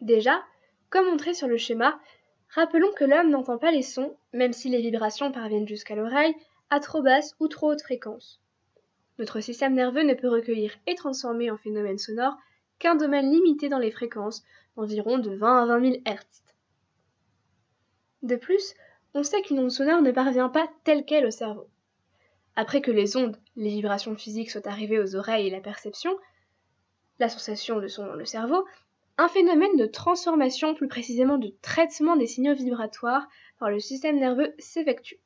Déjà, comme montré sur le schéma, rappelons que l'homme n'entend pas les sons, même si les vibrations parviennent jusqu'à l'oreille, à trop basse ou trop haute fréquence. Notre système nerveux ne peut recueillir et transformer en phénomène sonore qu'un domaine limité dans les fréquences, d'environ de 20 à 20 000 Hz. De plus, on sait qu'une onde sonore ne parvient pas telle quelle au cerveau. Après que les ondes, les vibrations physiques soient arrivées aux oreilles et la perception, la sensation de son dans le cerveau, un phénomène de transformation, plus précisément de traitement des signaux vibratoires par le système nerveux s'effectue.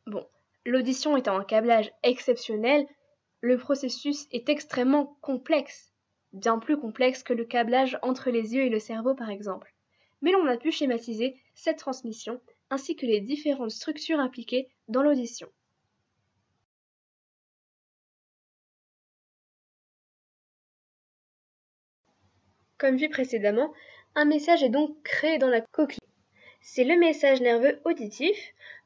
Bon, l'audition étant un câblage exceptionnel, le processus est extrêmement complexe, bien plus complexe que le câblage entre les yeux et le cerveau par exemple. Mais l'on a pu schématiser cette transmission ainsi que les différentes structures impliquées dans l'audition. Comme vu précédemment, un message est donc créé dans la coquille. C'est le message nerveux auditif,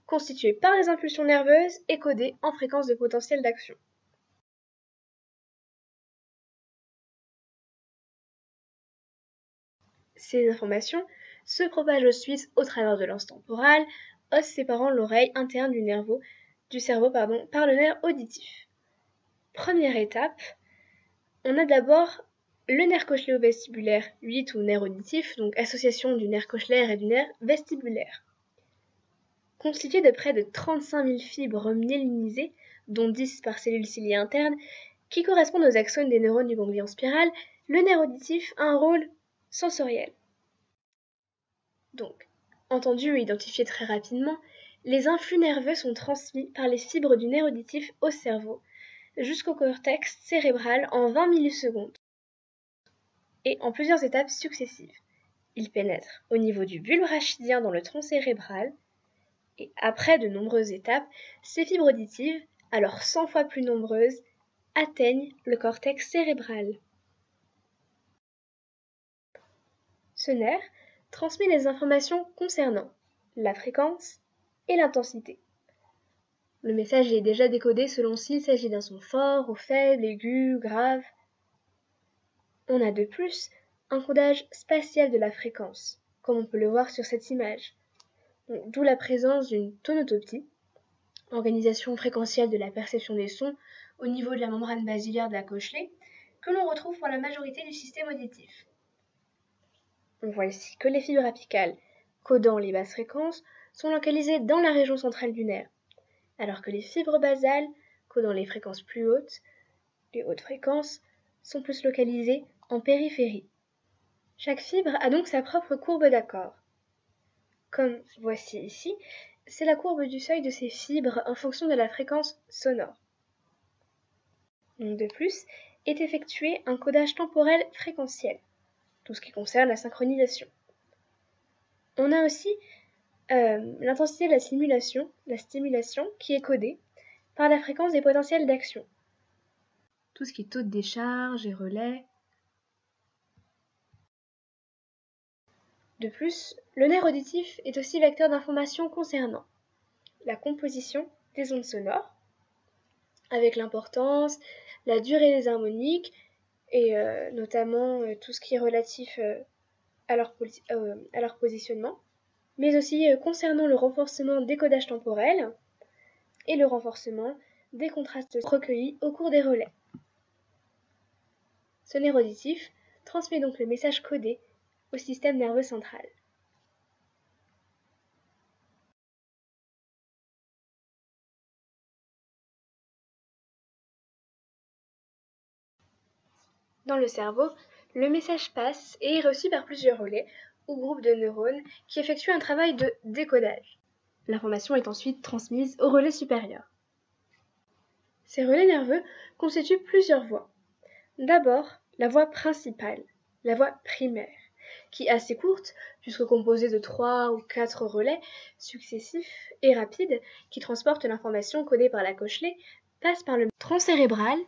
constitué par les impulsions nerveuses et codé en fréquences de potentiel d'action. Ces informations se propagent ensuite au travers de l'anse temporale, os séparant l'oreille interne du cerveau par le nerf auditif. Première étape, on a d'abord le nerf cochléo-vestibulaire 8 ou nerf auditif, donc association du nerf cochléaire et du nerf vestibulaire. Constitué de près de 35 000 fibres myélinisées, dont 10 par cellule ciliée interne, qui correspondent aux axones des neurones du ganglion spiral, le nerf auditif a un rôle sensoriel. Donc, entendu et identifié très rapidement, les influx nerveux sont transmis par les fibres du nerf auditif au cerveau, jusqu'au cortex cérébral en 20 millisecondes, et en plusieurs étapes successives. Ils pénètrent au niveau du bulbe rachidien dans le tronc cérébral, et après de nombreuses étapes, ces fibres auditives, alors 100 fois plus nombreuses, atteignent le cortex cérébral. Ce nerf transmet les informations concernant la fréquence et l'intensité. Le message est déjà décodé selon s'il s'agit d'un son fort ou faible, aigu, grave. On a de plus un codage spatial de la fréquence, comme on peut le voir sur cette image, d'où la présence d'une tonotopie, organisation fréquentielle de la perception des sons au niveau de la membrane basilaire de la cochlée, que l'on retrouve pour la majorité du système auditif. On voit ici que les fibres apicales, codant les basses fréquences, sont localisées dans la région centrale du nerf, alors que les fibres basales, codant les fréquences plus hautes, les hautes fréquences, sont plus localisées en périphérie. Chaque fibre a donc sa propre courbe d'accord. Comme voici ici, c'est la courbe du seuil de ces fibres en fonction de la fréquence sonore. De plus, est effectué un codage temporel fréquentiel, tout ce qui concerne la synchronisation. On a aussi l'intensité de la stimulation qui est codée par la fréquence des potentiels d'action. Tout ce qui est taux de décharge et relais. De plus, le nerf auditif est aussi vecteur d'informations concernant la composition des ondes sonores, avec l'importance, la durée des harmoniques, et notamment tout ce qui est relatif à leur positionnement, mais aussi concernant le renforcement des codages temporels et le renforcement des contrastes recueillis au cours des relais. Ce nerf auditif transmet donc le message codé au système nerveux central. Dans le cerveau, le message passe et est reçu par plusieurs relais ou groupes de neurones qui effectuent un travail de décodage. L'information est ensuite transmise au relais supérieur. Ces relais nerveux constituent plusieurs voies. D'abord, la voie principale, la voie primaire, qui est assez courte, puisque composée de 3 ou 4 relais successifs et rapides qui transportent l'information codée par la cochlée, passe par le tronc cérébral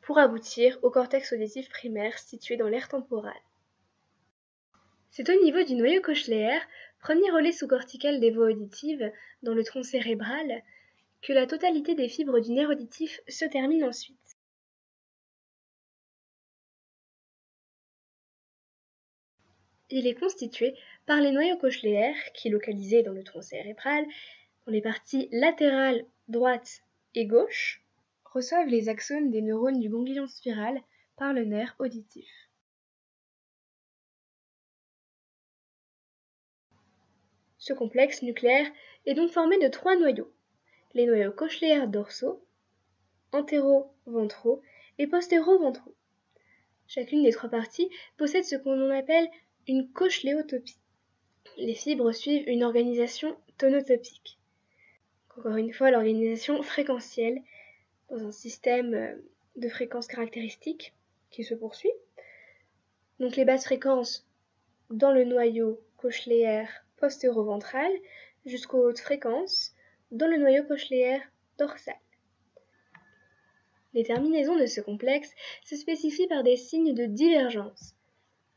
pour aboutir au cortex auditif primaire situé dans l'aire temporale. C'est au niveau du noyau cochléaire, Premier relais sous-cortical des voies auditives dans le tronc cérébral, que la totalité des fibres du nerf auditif se termine ensuite. Il est constitué par les noyaux cochléaires qui, localisés dans le tronc cérébral, dans les parties latérales droite et gauche, reçoivent les axones des neurones du ganglion spiral par le nerf auditif. Ce complexe nucléaire est donc formé de 3 noyaux, les noyaux cochléaires dorsaux, antéro-ventraux et postéro-ventraux. Chacune des 3 parties possède ce qu'on appelle une cochléotopie. Les fibres suivent une organisation tonotopique. Encore une fois, l'organisation fréquentielle dans un système de fréquences caractéristiques qui se poursuit. Donc les basses fréquences dans le noyau cochléaire postéro-ventral jusqu'aux hautes fréquences dans le noyau cochléaire dorsal. Les terminaisons de ce complexe se spécifient par des signes de divergence.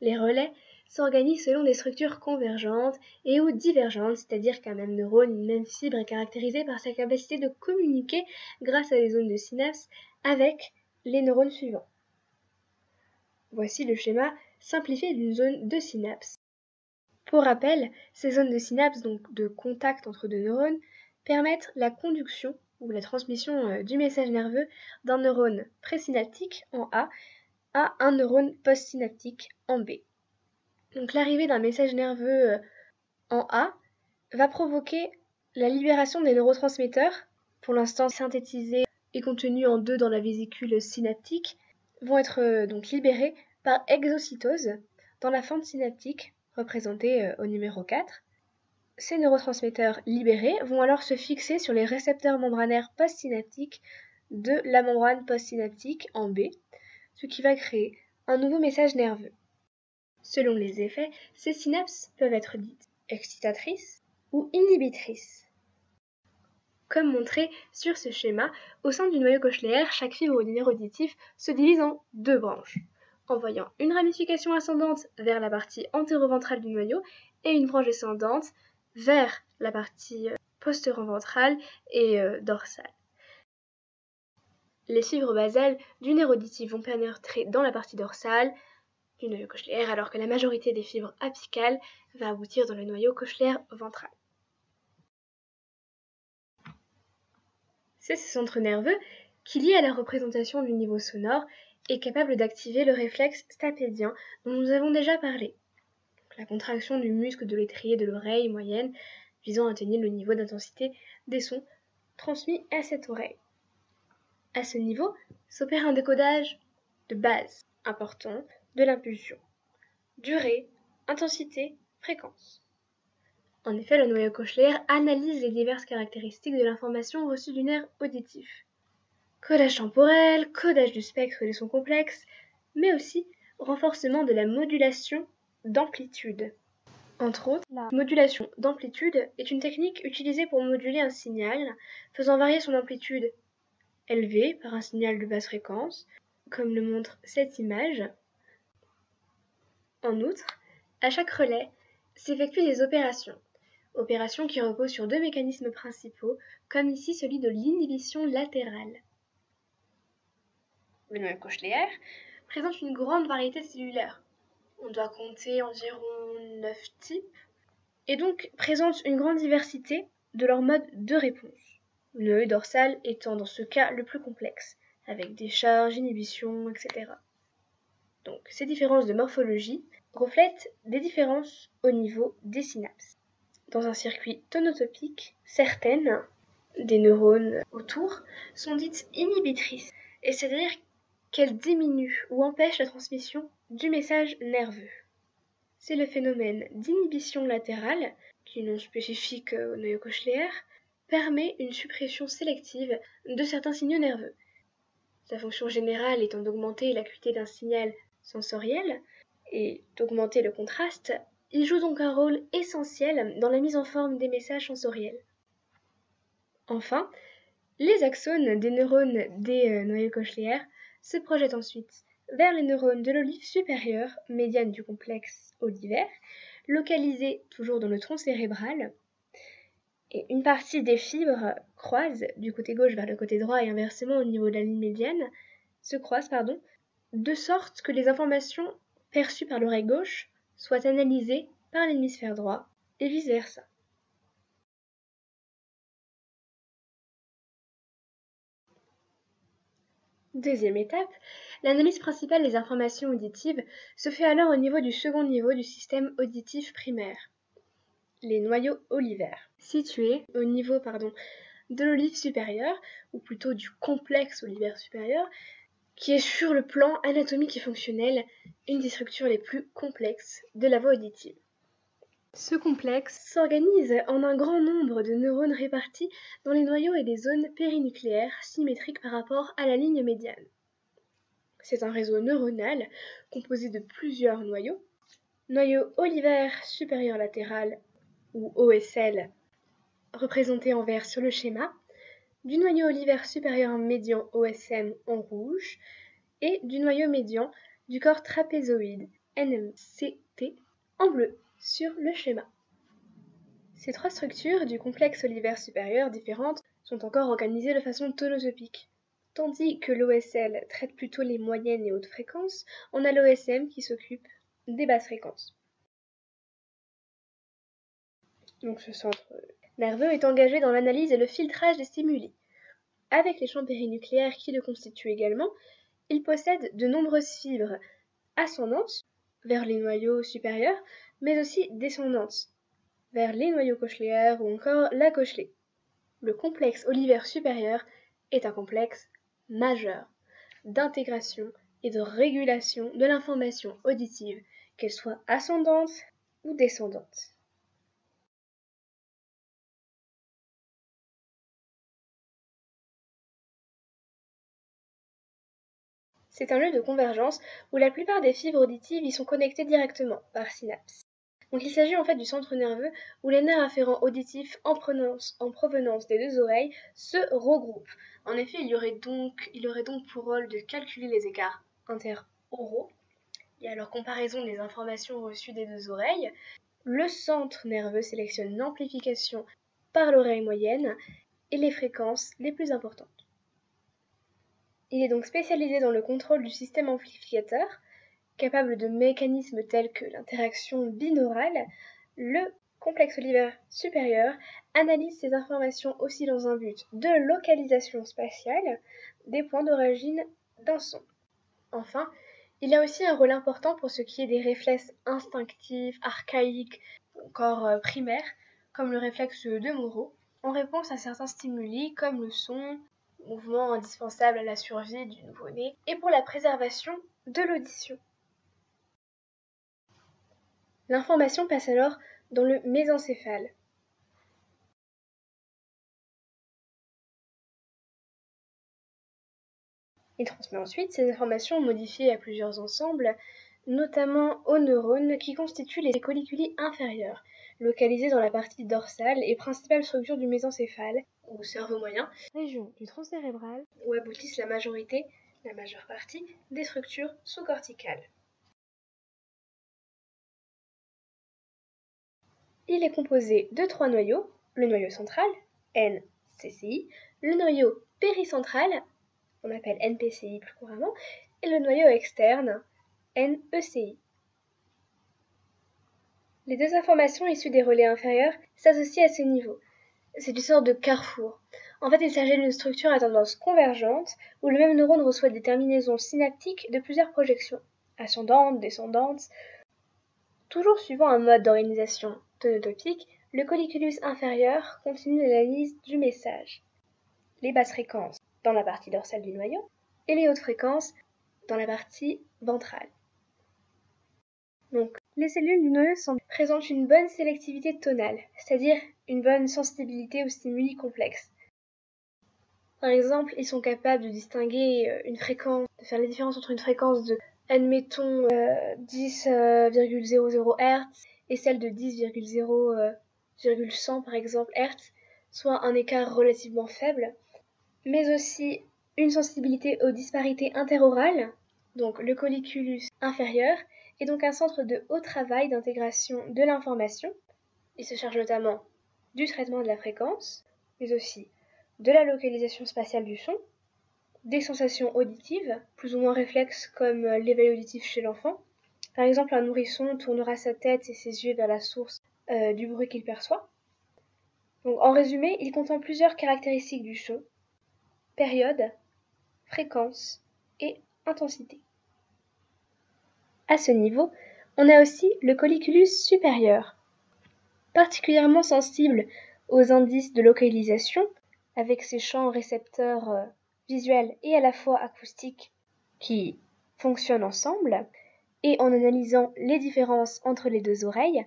Les relais s'organisent selon des structures convergentes et ou divergentes, c'est-à-dire qu'un même neurone, une même fibre est caractérisée par sa capacité de communiquer grâce à des zones de synapse avec les neurones suivants. Voici le schéma simplifié d'une zone de synapse. Pour rappel, ces zones de synapse, donc de contact entre deux neurones, permettent la conduction ou la transmission du message nerveux d'un neurone présynaptique en A à un neurone postsynaptique en B. Donc l'arrivée d'un message nerveux en A va provoquer la libération des neurotransmetteurs, pour l'instant synthétisés et contenus en 2 dans la vésicule synaptique, vont être donc libérés par exocytose dans la fente synaptique, représentée au numéro 4. Ces neurotransmetteurs libérés vont alors se fixer sur les récepteurs membranaires postsynaptiques de la membrane postsynaptique en B, ce qui va créer un nouveau message nerveux. Selon les effets, ces synapses peuvent être dites excitatrices ou inhibitrices. Comme montré sur ce schéma, au sein du noyau cochléaire, chaque fibre du nerf auditif se divise en 2 branches, envoyant une ramification ascendante vers la partie antéroventrale du noyau et une branche descendante vers la partie postéroventrale et dorsale. Les fibres basales du nerf auditif vont pénétrer dans la partie dorsale du noyau cochléaire, alors que la majorité des fibres apicales va aboutir dans le noyau cochléaire ventral. C'est ce centre nerveux qui, lié à la représentation du niveau sonore, est capable d'activer le réflexe stapédien dont nous avons déjà parlé. La contraction du muscle de l'étrier de l'oreille moyenne visant à atteindre le niveau d'intensité des sons transmis à cette oreille. À ce niveau s'opère un décodage de base important de l'impulsion. Durée, intensité, fréquence. En effet, le noyau cochléaire analyse les diverses caractéristiques de l'information reçue du nerf auditif. Codage temporel, codage du spectre des sons complexes, mais aussi renforcement de la modulation d'amplitude. Entre autres, la modulation d'amplitude est une technique utilisée pour moduler un signal, faisant varier son amplitude élevée par un signal de basse fréquence, comme le montre cette image. En outre, à chaque relais s'effectuent des opérations qui reposent sur 2 mécanismes principaux, comme ici celui de l'inhibition latérale. Le noyau cochléaire présente une grande variété cellulaire. On doit compter environ 9 types, et donc présente une grande diversité de leurs modes de réponse. Le noyau dorsal étant dans ce cas le plus complexe, avec décharge, inhibition, etc. Donc ces différences de morphologie reflètent des différences au niveau des synapses. Dans un circuit tonotopique, certaines des neurones autour sont dites inhibitrices, et c'est-à-dire qu'elles diminuent ou empêchent la transmission du message nerveux. C'est le phénomène d'inhibition latérale, qui est non spécifique au noyau cochléaire, permet une suppression sélective de certains signaux nerveux. Sa fonction générale étant d'augmenter l'acuité d'un signal sensoriel et d'augmenter le contraste, il joue donc un rôle essentiel dans la mise en forme des messages sensoriels. Enfin, les axones des neurones des noyaux cochléaires se projettent ensuite vers les neurones de l'olive supérieure, médiane du complexe olivaire, localisées toujours dans le tronc cérébral. Et une partie des fibres croisent du côté gauche vers le côté droit et inversement au niveau de la ligne médiane, de sorte que les informations perçues par l'oreille gauche soient analysées par l'hémisphère droit et vice-versa. Deuxième étape, l'analyse principale des informations auditives se fait alors au niveau du second niveau du système auditif primaire, les noyaux olivaires, situés au niveau de l'olive supérieure, ou plutôt du complexe olivaire supérieur, qui est sur le plan anatomique et fonctionnel une des structures les plus complexes de la voie auditive. Ce complexe s'organise en un grand nombre de neurones répartis dans les noyaux et les zones périnucléaires symétriques par rapport à la ligne médiane. C'est un réseau neuronal composé de plusieurs noyaux. Noyau olivaire supérieur latéral, ou OSL, représenté en vert sur le schéma, du noyau olivaire supérieur médian OSM en rouge, et du noyau médian du corps trapézoïde NMCT en bleu sur le schéma. Ces trois structures du complexe olivaire supérieur différentes sont encore organisées de façon tonotopique. Tandis que l'OSL traite plutôt les moyennes et hautes fréquences, on a l'OSM qui s'occupe des basses fréquences. Donc ce centre nerveux est engagé dans l'analyse et le filtrage des stimuli. Avec les champs périnucléaires qui le constituent également, il possède de nombreuses fibres ascendantes vers les noyaux supérieurs, mais aussi descendantes vers les noyaux cochléaires ou encore la cochlée. Le complexe olivaire supérieur est un complexe majeur d'intégration et de régulation de l'information auditive, qu'elle soit ascendante ou descendante. C'est un lieu de convergence où la plupart des fibres auditives y sont connectées directement par synapse. Donc il s'agit en fait du centre nerveux où les nerfs afférents auditifs en provenance des deux oreilles se regroupent. En effet, il aurait donc pour rôle de calculer les écarts interoraux et à leur comparaison des informations reçues des deux oreilles. Le centre nerveux sélectionne l'amplification par l'oreille moyenne et les fréquences les plus importantes. Il est donc spécialisé dans le contrôle du système amplificateur, capable de mécanismes tels que l'interaction binaurale. Le complexe olivaire supérieur analyse ces informations aussi dans un but de localisation spatiale des points d'origine d'un son. Enfin, il a aussi un rôle important pour ce qui est des réflexes instinctifs, archaïques ou encore primaires, comme le réflexe de Monro, en réponse à certains stimuli comme le son, mouvement indispensable à la survie du nouveau-né, et pour la préservation de l'audition. L'information passe alors dans le mésencéphale. Il transmet ensuite ces informations modifiées à plusieurs ensembles, notamment aux neurones qui constituent les collicules inférieures, localisées dans la partie dorsale et principale structure du mésencéphale, ou cerveau moyen, région du tronc cérébral, où aboutissent la majeure partie des structures sous-corticales. Il est composé de trois noyaux, le noyau central, NCCI, le noyau péricentral, on appelle NPCI plus couramment, et le noyau externe, NECI. Les deux informations issues des relais inférieurs s'associent à ce niveau. C'est une sorte de carrefour. En fait, il s'agit d'une structure à tendance convergente, où le même neurone reçoit des terminaisons synaptiques de plusieurs projections, ascendantes, descendantes. Toujours suivant un mode d'organisation tonotopique, le colliculus inférieur continue l'analyse du message. Les basses fréquences dans la partie dorsale du noyau et les hautes fréquences dans la partie ventrale. Donc, les cellules du noyau présentent une bonne sélectivité tonale, c'est-à-dire une bonne sensibilité aux stimuli complexes. Par exemple, ils sont capables de distinguer une fréquence, de faire la différence entre une fréquence de, admettons, 10,00 Hz et celle de 10,100 par exemple Hz, soit un écart relativement faible, mais aussi une sensibilité aux disparités interorales, donc le colliculus inférieur, est donc un centre de haut travail d'intégration de l'information. Il se charge notamment du traitement de la fréquence, mais aussi de la localisation spatiale du son, des sensations auditives, plus ou moins réflexes comme l'éveil auditif chez l'enfant. Par exemple, un nourrisson tournera sa tête et ses yeux vers la source du bruit qu'il perçoit. Donc, en résumé, il contient plusieurs caractéristiques du son: période, fréquence et intensité. À ce niveau, on a aussi le colliculus supérieur, particulièrement sensible aux indices de localisation, avec ses champs récepteurs visuels et à la fois acoustiques qui fonctionnent ensemble, et en analysant les différences entre les deux oreilles,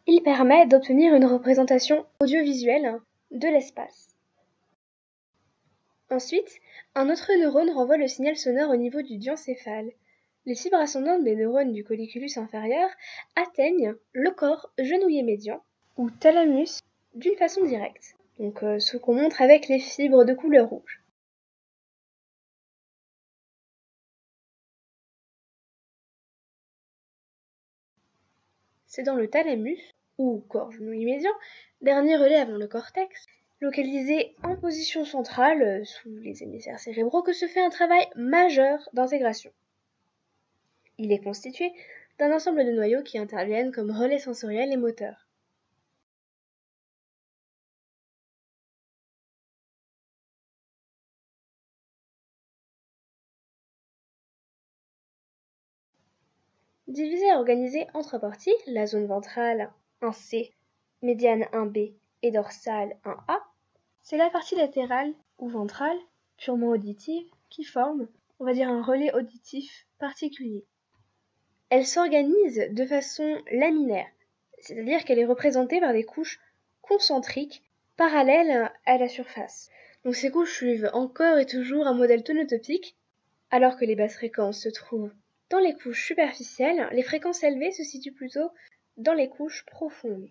il permet d'obtenir une représentation audiovisuelle de l'espace. Ensuite, un autre neurone renvoie le signal sonore au niveau du diencéphale. Les fibres ascendantes des neurones du colliculus inférieur atteignent le corps genouillé médian, ou thalamus, d'une façon directe. Donc ce qu'on montre avec les fibres de couleur rouge. C'est dans le thalamus, ou corps genouillé médian, dernier relais avant le cortex, localisé en position centrale sous les hémisphères cérébraux, que se fait un travail majeur d'intégration. Il est constitué d'un ensemble de noyaux qui interviennent comme relais sensoriels et moteurs. Divisé et organisé en 3 parties, la zone ventrale 1C, médiane 1B et dorsale 1A, c'est la partie latérale ou ventrale, purement auditive, qui forme, on va dire, un relais auditif particulier. Elle s'organise de façon laminaire, c'est-à-dire qu'elle est représentée par des couches concentriques parallèles à la surface. Donc ces couches suivent encore et toujours un modèle tonotopique, alors que les basses fréquences se trouvent dans les couches superficielles, les fréquences élevées se situent plutôt dans les couches profondes.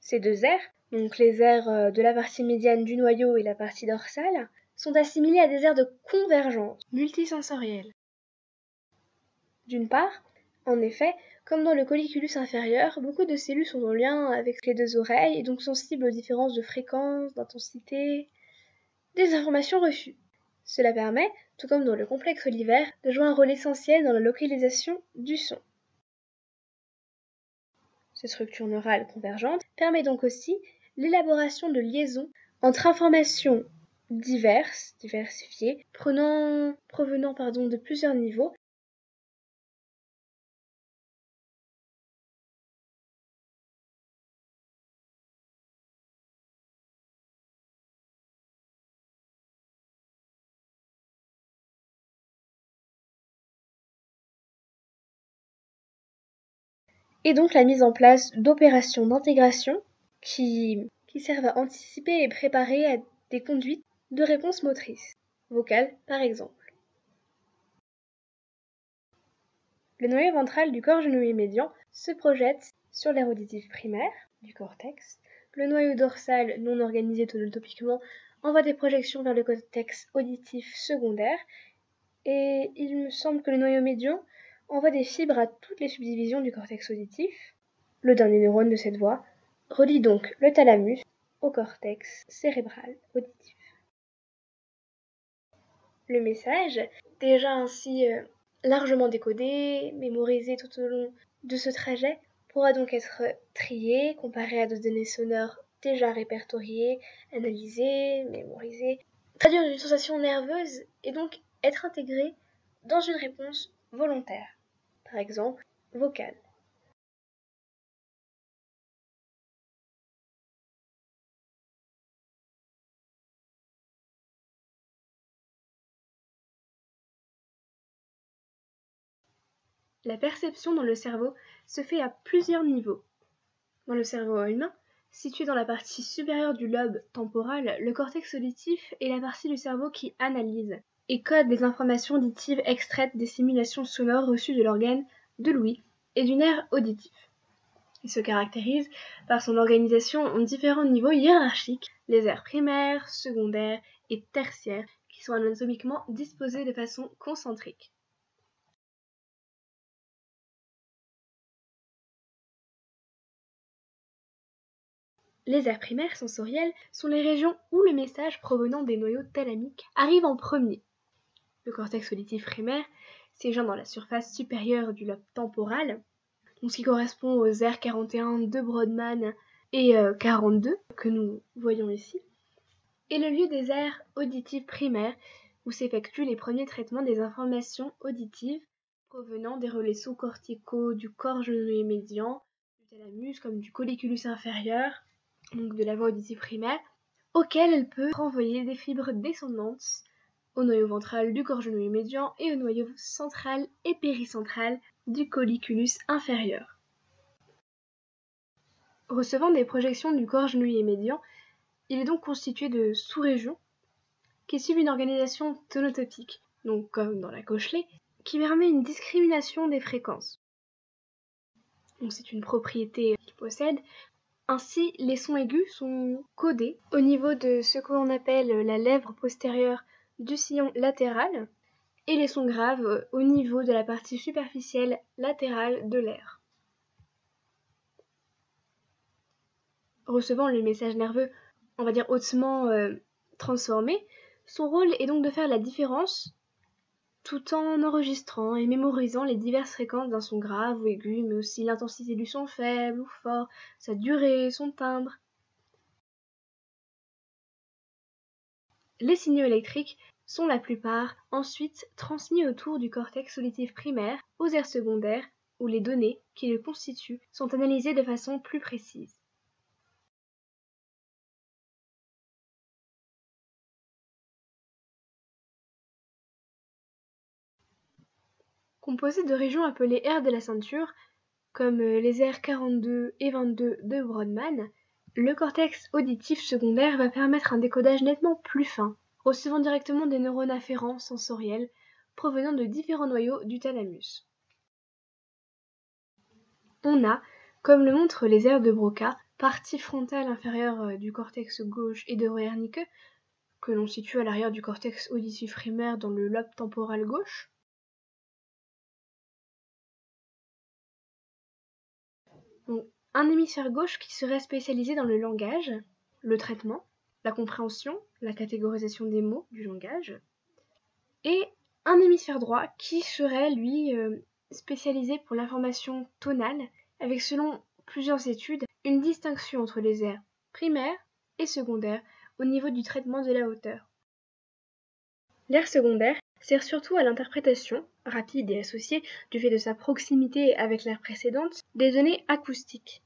Ces deux aires, donc les aires de la partie médiane du noyau et la partie dorsale, sont assimilées à des aires de convergence multisensorielle. D'une part, en effet, comme dans le colliculus inférieur, beaucoup de cellules sont en lien avec les deux oreilles et donc sensibles aux différences de fréquence, d'intensité, des informations reçues. Cela permet, tout comme dans le complexe olivaire, de jouer un rôle essentiel dans la localisation du son. Cette structure neurale convergente permet donc aussi l'élaboration de liaisons entre informations diversifiées, provenant de plusieurs niveaux, et donc la mise en place d'opérations d'intégration qui servent à anticiper et préparer à des conduites de réponse motrice, vocale par exemple. Le noyau ventral du corps genouillé médian se projette sur l'aire auditive primaire du cortex. Le noyau dorsal, non organisé tonotopiquement, envoie des projections vers le cortex auditif secondaire. Et il me semble que le noyau médian envoie des fibres à toutes les subdivisions du cortex auditif. Le dernier neurone de cette voie relie donc le thalamus au cortex cérébral auditif. Le message, déjà ainsi largement décodé, mémorisé tout au long de ce trajet, pourra donc être trié, comparé à des données sonores déjà répertoriées, analysées, mémorisées, traduire une sensation nerveuse et donc être intégré dans une réponse volontaire, par exemple vocale. La perception dans le cerveau se fait à plusieurs niveaux. Dans le cerveau humain, situé dans la partie supérieure du lobe temporal, le cortex auditif est la partie du cerveau qui analyse et code les informations auditives extraites des simulations sonores reçues de l'organe de l'ouïe et du nerf auditif. Il se caractérise par son organisation en différents niveaux hiérarchiques, les aires primaires, secondaires et tertiaires, qui sont anatomiquement disposées de façon concentrique. Les aires primaires sensorielles sont les régions où le message provenant des noyaux thalamiques arrive en premier. Le cortex auditif primaire siégeant dans la surface supérieure du lobe temporal, ce qui correspond aux aires 41 de Brodmann et 42 que nous voyons ici, est le lieu des aires auditives primaires où s'effectuent les premiers traitements des informations auditives provenant des relais sous-corticaux du corps genouillé médian, du thalamus comme du colliculus inférieur, donc de la voie auditive primaire, auquel elle peut renvoyer des fibres descendantes au noyau ventral du corps genouillé médian et au noyau central et péricentral du colliculus inférieur. Recevant des projections du corps genouillé médian, il est donc constitué de sous-régions qui suivent une organisation tonotopique, donc comme dans la cochelée, qui permet une discrimination des fréquences. Donc c'est une propriété qu'il possède. Ainsi, les sons aigus sont codés au niveau de ce que l'on appelle la lèvre postérieure du sillon latéral et les sons graves au niveau de la partie superficielle latérale de l'aire. Recevant le message nerveux, on va dire hautement transformé, son rôle est donc de faire la différence tout en enregistrant et mémorisant les diverses fréquences d'un son grave ou aigu, mais aussi l'intensité du son faible ou fort, sa durée, son timbre. Les signaux électriques sont la plupart ensuite transmis autour du cortex auditif primaire aux aires secondaires où les données qui le constituent sont analysées de façon plus précise. Composé de régions appelées aires de la ceinture, comme les aires 42 et 22 de Brodmann, le cortex auditif secondaire va permettre un décodage nettement plus fin, recevant directement des neurones afférents sensoriels provenant de différents noyaux du thalamus. On a, comme le montrent les aires de Broca, partie frontale inférieure du cortex gauche et de Wernicke, que l'on situe à l'arrière du cortex auditif primaire dans le lobe temporal gauche. Donc, un hémisphère gauche qui serait spécialisé dans le langage, le traitement, la compréhension, la catégorisation des mots du langage, et un hémisphère droit qui serait, lui, spécialisé pour l'information tonale, avec, selon plusieurs études, une distinction entre les aires primaires et secondaires au niveau du traitement de la hauteur. L'aire secondaire sert surtout à l'interprétation, rapide et associée, du fait de sa proximité avec l'aire précédente, des données acoustiques.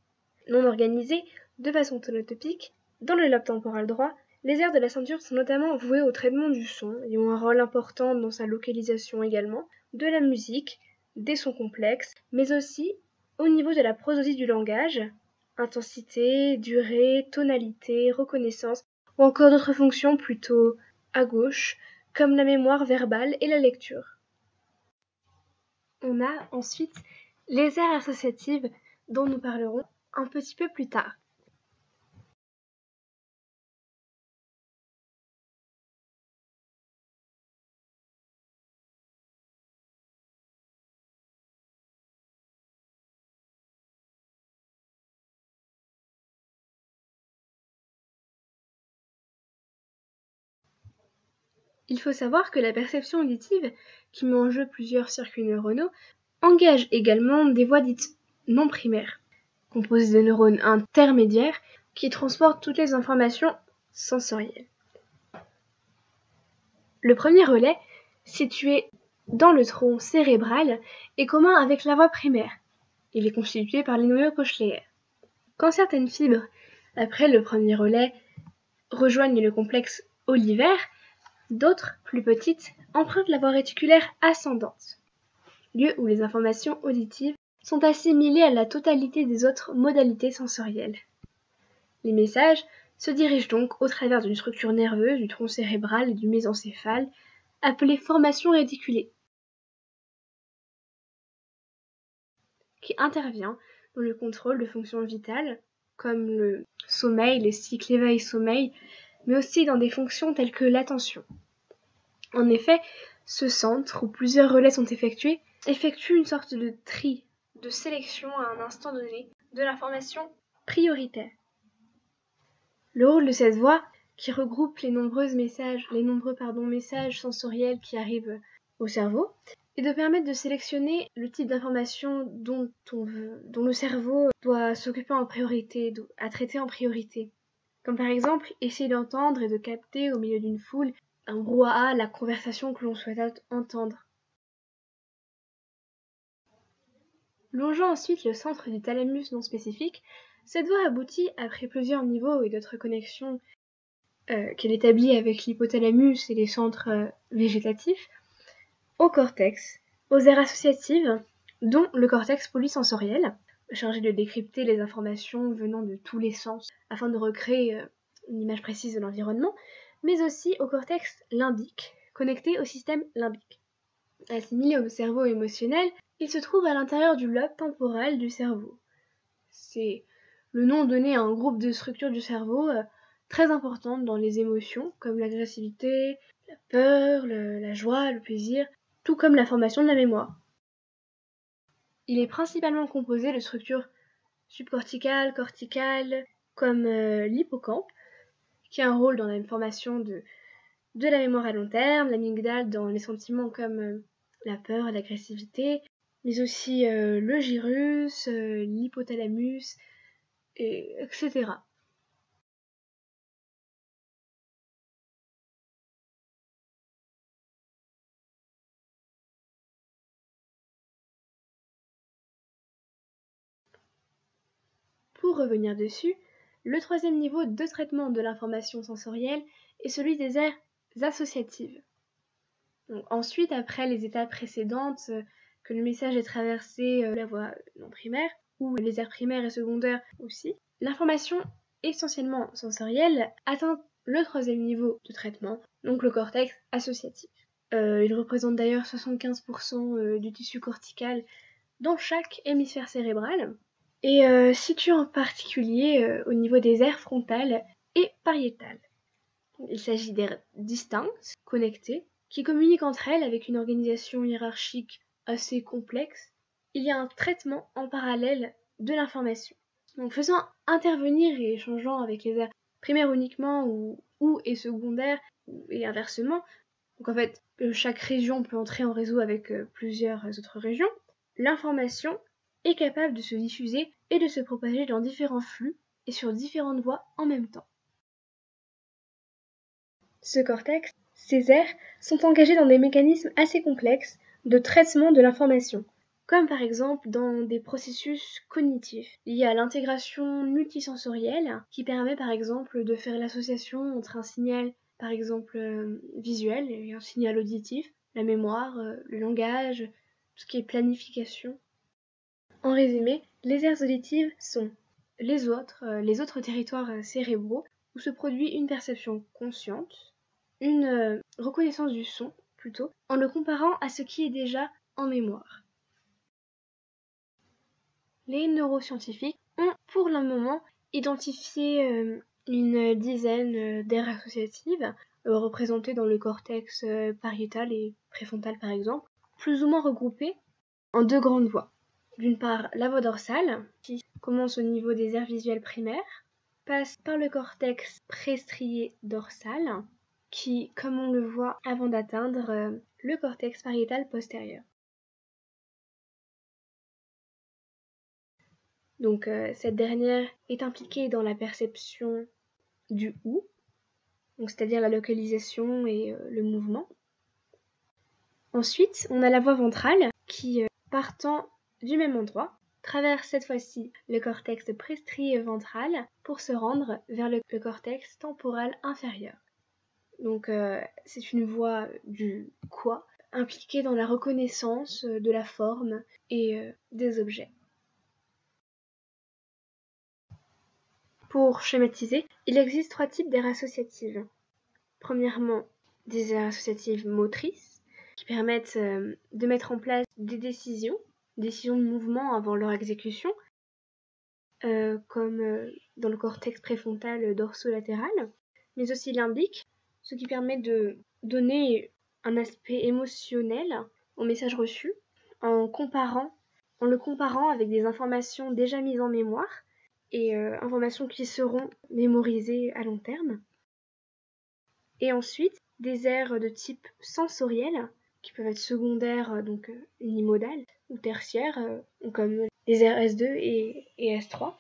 Non organisées de façon tonotopique, dans le lobe temporal droit, les aires de la ceinture sont notamment vouées au traitement du son et ont un rôle important dans sa localisation également, de la musique, des sons complexes, mais aussi au niveau de la prosodie du langage, intensité, durée, tonalité, reconnaissance, ou encore d'autres fonctions plutôt à gauche, comme la mémoire verbale et la lecture. On a ensuite les aires associatives dont nous parlerons un petit peu plus tard. Il faut savoir que la perception auditive, qui met en jeu plusieurs circuits neuronaux, engage également des voies dites non primaires, composées de neurones intermédiaires qui transportent toutes les informations sensorielles. Le premier relais, situé dans le tronc cérébral, est commun avec la voie primaire. Il est constitué par les noyaux cochléaires. Quand certaines fibres, après le premier relais, rejoignent le complexe olivaire, d'autres, plus petites, empruntent la voie réticulaire ascendante, lieu où les informations auditives sont assimilées à la totalité des autres modalités sensorielles. Les messages se dirigent donc au travers d'une structure nerveuse du tronc cérébral et du mésencéphale, appelée formation réticulée, qui intervient dans le contrôle de fonctions vitales, comme le sommeil, les cycles éveil-sommeil, mais aussi dans des fonctions telles que l'attention. En effet, ce centre, où plusieurs relais sont effectués, effectue une sorte de tri, de sélection à un instant donné, de l'information prioritaire. Le rôle de cette voie, qui regroupe les nombreux messages sensoriels qui arrivent au cerveau, est de permettre de sélectionner le type d'information dont le cerveau doit s'occuper en priorité, à traiter en priorité. Comme par exemple, essayer d'entendre et de capter au milieu d'une foule un brouhaha, la conversation que l'on souhaite entendre. Longeant ensuite le centre du thalamus non spécifique, cette voie aboutit, après plusieurs niveaux et d'autres connexions qu'elle établit avec l'hypothalamus et les centres végétatifs, au cortex, aux aires associatives, dont le cortex polysensoriel, chargé de décrypter les informations venant de tous les sens afin de recréer une image précise de l'environnement, mais aussi au cortex limbique, connecté au système limbique. Assimilé au cerveau émotionnel, il se trouve à l'intérieur du lobe temporal du cerveau. C'est le nom donné à un groupe de structures du cerveau très importantes dans les émotions, comme l'agressivité, la peur, la joie, le plaisir, tout comme la formation de la mémoire. Il est principalement composé de structures subcorticales, corticales, comme l'hippocampe, qui a un rôle dans la formation de la mémoire à long terme, l'amygdale dans les sentiments comme la peur, l'agressivité, mais aussi le gyrus, l'hypothalamus, etc. Pour revenir dessus, le troisième niveau de traitement de l'information sensorielle est celui des aires associatives. Donc, ensuite, après les étapes précédentes, que le message est traversé la voie non primaire, ou les aires primaires et secondaires aussi, l'information essentiellement sensorielle atteint le troisième niveau de traitement, donc le cortex associatif. Il représente d'ailleurs 75% du tissu cortical dans chaque hémisphère cérébral, et situé en particulier au niveau des aires frontales et pariétales. Il s'agit d'aires distinctes, connectées, qui communiquent entre elles avec une organisation hiérarchique assez complexe. Il y a un traitement en parallèle de l'information. Donc faisant intervenir et échangeant avec les aires primaires uniquement ou et secondaires et inversement, donc en fait chaque région peut entrer en réseau avec plusieurs autres régions, l'information est capable de se diffuser et de se propager dans différents flux et sur différentes voies en même temps. Ce cortex, ces aires, sont engagées dans des mécanismes assez complexes de traitement de l'information, comme par exemple dans des processus cognitifs liés à l'intégration multisensorielle qui permet par exemple de faire l'association entre un signal par exemple visuel et un signal auditif, la mémoire, le langage, tout ce qui est planification. En résumé, les aires auditives sont les autres territoires cérébraux où se produit une perception consciente, une reconnaissance du son plutôt, en le comparant à ce qui est déjà en mémoire. Les neuroscientifiques ont pour le moment identifié une dizaine d'aires associatives représentées dans le cortex pariétal et préfrontal par exemple, plus ou moins regroupées en deux grandes voies. D'une part, la voie dorsale, qui commence au niveau des aires visuelles primaires, passe par le cortex préstrié dorsal, qui, comme on le voit avant d'atteindre le cortex pariétal postérieur. Donc cette dernière est impliquée dans la perception du ou, donc c'est-à-dire la localisation et le mouvement. Ensuite, on a la voie ventrale qui, partant du même endroit, traverse cette fois-ci le cortex préstrié ventral pour se rendre vers le cortex temporal inférieur. Donc c'est une voie du quoi impliquée dans la reconnaissance de la forme et des objets. Pour schématiser, il existe trois types d'aires associatives. Premièrement, des aires associatives motrices qui permettent de mettre en place des décisions de mouvement avant leur exécution, comme dans le cortex préfrontal dorsolatéral, mais aussi limbique, ce qui permet de donner un aspect émotionnel au message reçu en le comparant avec des informations déjà mises en mémoire et informations qui seront mémorisées à long terme. Et ensuite, des aires de type sensoriel, qui peuvent être secondaires, donc unimodales, ou tertiaires, comme les aires S2 et S3.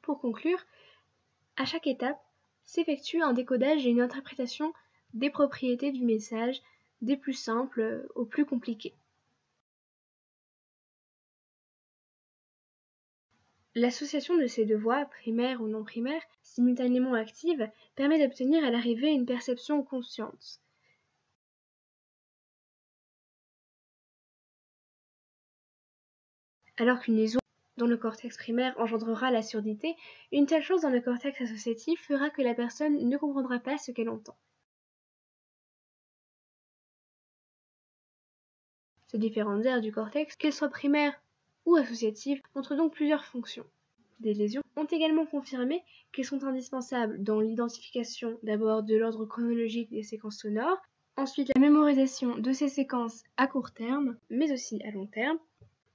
Pour conclure, à chaque étape s'effectue un décodage et une interprétation des propriétés du message, des plus simples aux plus compliqués. L'association de ces deux voix, primaires ou non primaires, simultanément actives, permet d'obtenir à l'arrivée une perception consciente. Alors qu'une liaison dans le cortex primaire engendrera la surdité, une telle chose dans le cortex associatif fera que la personne ne comprendra pas ce qu'elle entend. Ces différentes aires du cortex, qu'elles soient primaires ou associatives, montrent donc plusieurs fonctions. Des lésions ont également confirmé qu'elles sont indispensables dans l'identification d'abord de l'ordre chronologique des séquences sonores, ensuite la mémorisation de ces séquences à court terme, mais aussi à long terme,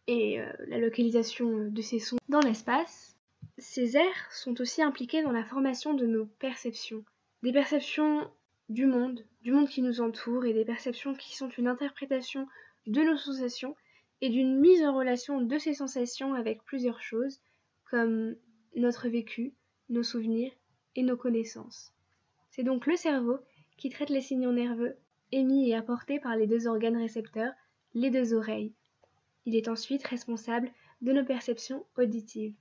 et la localisation de ces sons dans l'espace. Ces aires sont aussi impliquées dans la formation de nos perceptions, des perceptions du monde qui nous entoure, et des perceptions qui sont une interprétation de nos sensations et d'une mise en relation de ces sensations avec plusieurs choses, comme notre vécu, nos souvenirs et nos connaissances. C'est donc le cerveau qui traite les signaux nerveux émis et apportés par les deux organes récepteurs, les deux oreilles. Il est ensuite responsable de nos perceptions auditives.